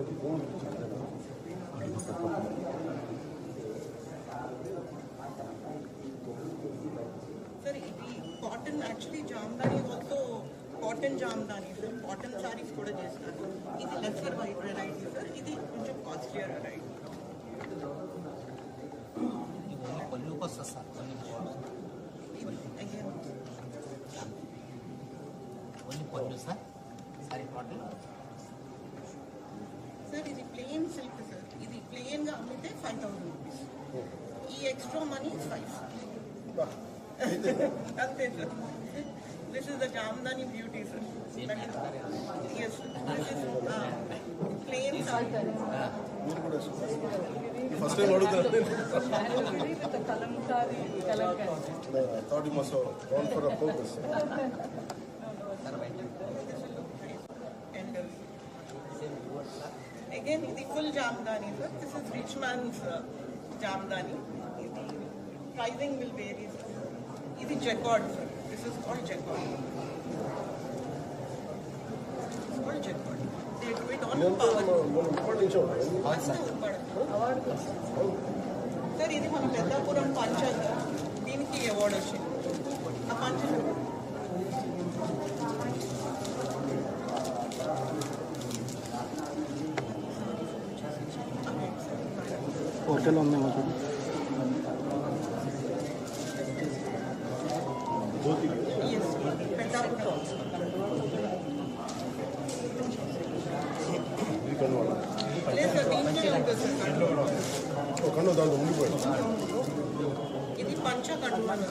Sir, cotton actually jamdani is also cotton jamdani, sir. Cotton sarees kuda chestaru. Idi lesser variety, sir. Idi koncham costlier variety. Pollu kosta sir. Again. Only pollu sir. Saree cotton. Sir, ఇది plain silk, sir. ఇది plain గా అమ్మితే 5,000 rupees. ఈ extra money is 5. అంతే sir. This is the Jamdani beauty, sir. Yes, this is plain silk. First time order with the kalamkari color. I thought you must have gone for a purpose. Again, the full Jamdani, sir. This is rich man's Jamdani. The pricing will vary, sir. This is jacquard, sir. This is called jacquard. This is called jacquard. They do it on power. Sir, ఇది మన పెద్దాపురం పంచ, sir. దీనికి award వచ్చింది. ఆ పంచ hotel ఉందేమో చూడు. దాంట్లో ఉండిపోయాడు. ఇది పంచ కట్టుమని.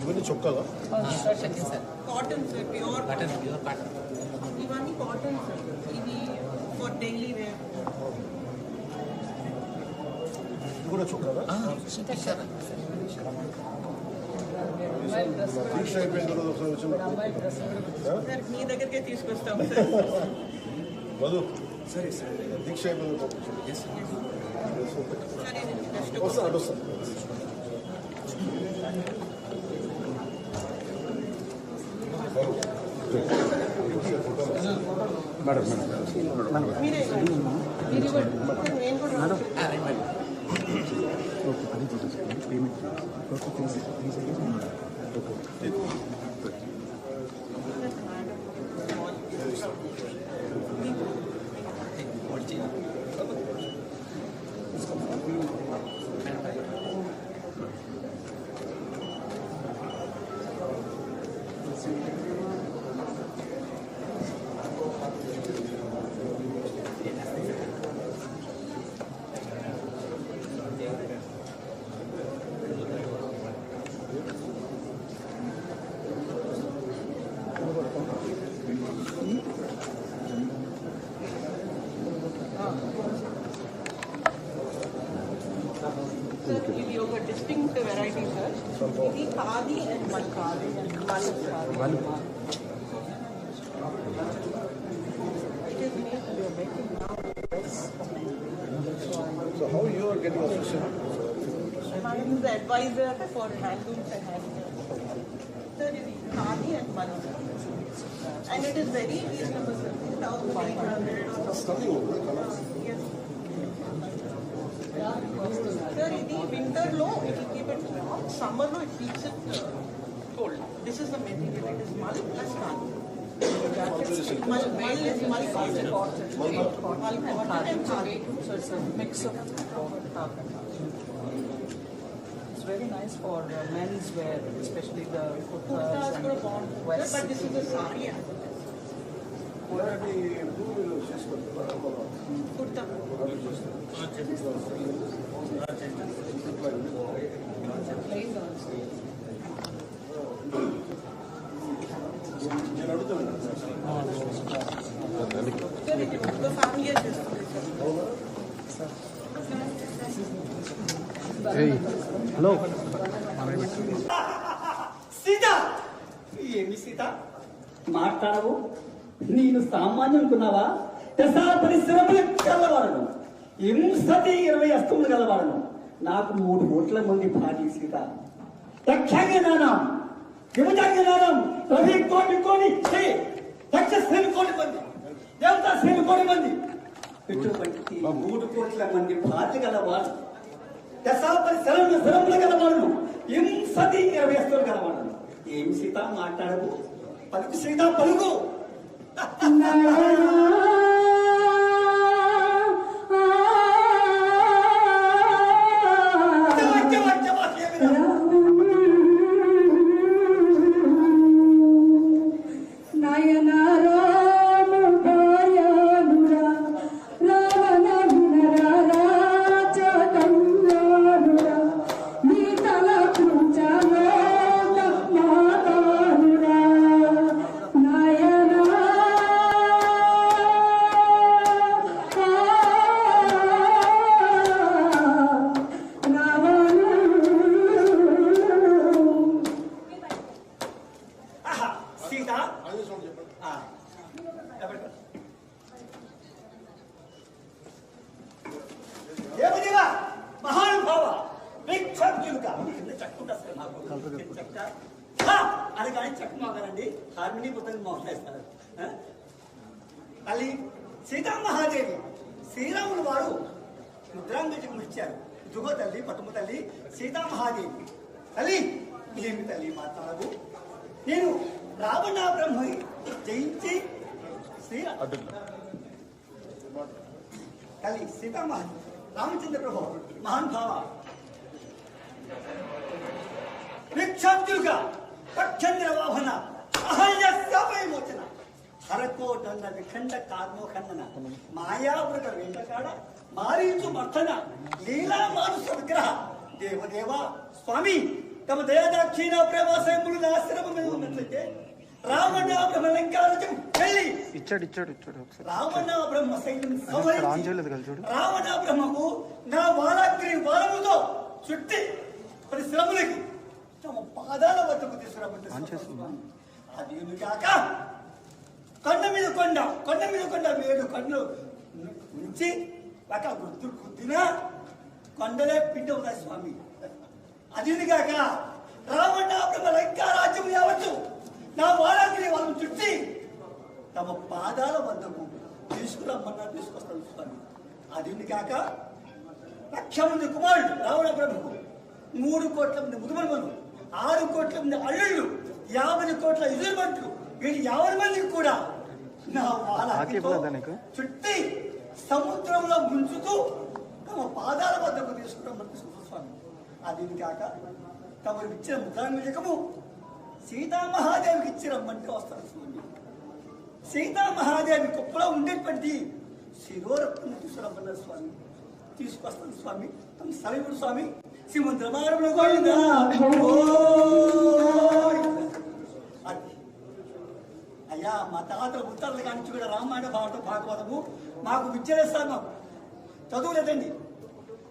ఇవన్నీ చొక్కాలా? Cotton sir, pure Cotton, pure cotton. ఇవన్నీ కాటన్ సార్. ఇది ఫర్ డైలీ వేర్. ఇది కూడా చొక్కాలా? దీక్ష అయిపోయిన తర్వాత ఒకసారి వచ్చిన సార్ మీ దగ్గరికే తీసుకొస్తాం సార్. మధు సరే సరే దీక్ష అయిపోయిన సరే జస్ట్ వస్తాను అటు వస్తాను. మేడం మేడం మీరే నేను కూడా ఓకే అది చూసేసుకోండి. పేమెంట్ ఓకే ప్లీజ్ ఇది ఒక డిస్టింక్ట్ వెరైటీ సార్. ఇది ఖాదీ అండ్ మల్కాది వాళ్ళు So how you are getting associated? Madam is the advisor for handlooms and handlooms. Sir, ఇది khadi and malka. And it is very reasonable, sir. 2,800 or something. Yes. Sir, ఇది winter లో it will keep it warm. Summer లో it keeps it cold. This is the material. It is mal plus khadi. Mal is mal cotton. Mal cotton and khadi. So it's a mix of half and half. It's very nice for men's wear, especially the kurtas Kurtas and కూడా బాగుంటుంది. vests. But this is a sari. Kurta. నేను అడుగుతాను. Sir, ఇది ఒక family చేస్తుంది sir. Hello Sita ఏమి సీత మాట్లాడవు? నేను సామాన్యం అనుకున్నావా? దశా పరిశ్రమలు గలవాడను, హింసతి 20 అస్తములు గలవాడను. నాకు 3 కోట్ల మంది భార్య సీత. దక్షాంగనానం యువజాంగనానం రవి కోటి కోటి దక్ష శ్రీ కోటి కోటి మంది ఇటువంటి 3 కోట్ల మంది భార్య గలవాడు దశాపరి శరములు గలవాడు హింసతి 20 అస్తులు గలవాడు. ఏం సీత మాట్లాడకు, పలుకు సీత పలుకు. దేవదేవ మహానుభావ విక్షులుగా అది కానీ చక్కు మోగారండి, హార్మోని పుస్తకం మోగేస్తారు. తల్లి సీతామహాదేవి శ్రీరాములు వారు ముద్రాంగజం ఇచ్చారు. ఇదిగో తల్లి పట్టుము తల్లి సీతామహాదేవి. తల్లి ఏమి తల్లి మాట్లాడదు, నేను రావణ బ్రహ్మ జయించి తల్లి సీతామహాదేవి రామచంద్ర ప్రభు మహాన్ భావ విక్షాంతులుగా పక్షంద్ర వాహన అహల్య శాపవిమోచన హరకో దండ విఖండ కార్మో ఖండన మాయావృత వెంకటాడ మారీచు మర్దన లీలా మానుష విగ్రహ దేవదేవ స్వామి తమ దయాదాక్షిణ ప్రేమాశయములు నాశనము మీద ఉన్నట్లయితే రావణ బ్రహ్మ లంకారాజ్యం వెళ్ళి ఇచ్చాడు ఒకసారి రావణ బ్రహ్మ సైన్యం రావణ బ్రహ్మకు నా వాలాగ్రి వారముతో చుట్టి పరిశ్రమలకి తమ పాదాల వద్దకు తీసుకురాబట్టు. అది కాక కొండ మీద కొండ 7 కొండలు ఉంచి ఒక గుర్తు గుద్దినా కొండలే పిండి అవుతాయి స్వామి. అది కాక రావణ బ్రహ్మ లంకారాజ్యం యావచ్చు నా వారాగ్రి వాళ్ళని చుట్టి తమ పాదాల వద్దకు తీసుకురమ్మన్నా తీసుకొస్తాను స్వామి. అది కాక 1,00,000 మంది కుమారుడు రావణ బ్రహ్మకు 3 కోట్ల మంది ముదుమనుమలు 6 కోట్ల మంది అల్లుళ్ళు 50 కోట్ల ఎదురుబంట్లు వీటి 50 మందికి కూడా నా వారాగ్రితో చుట్టి సముద్రంలో ముంచుతూ తమ పాదాల వద్దకు తీసుకురమ్మని తీసుకొస్తాను స్వామి. అది కాక తమకు ఇచ్చిన ముద్రాంగజకము సీతామహాదేవికి ఇచ్చి రమ్మంటే వస్తాను స్వామి. సీతామహాదేవి కుప్పలో ఉండేటువంటి శిరోరత్నం తీసుకురమ్మన్నారు స్వామి. తీసుకొస్తాను స్వామి. తమ సరైన స్వామి శ్రీమంత్రమారములు గోవిందా. అయ్యా మా తాతల ఉత్తరాలు కానించి కూడా రామాయణ భారత భాగవతము మాకు విద్యలేస్తారు, మాకు చదువు లేదండి.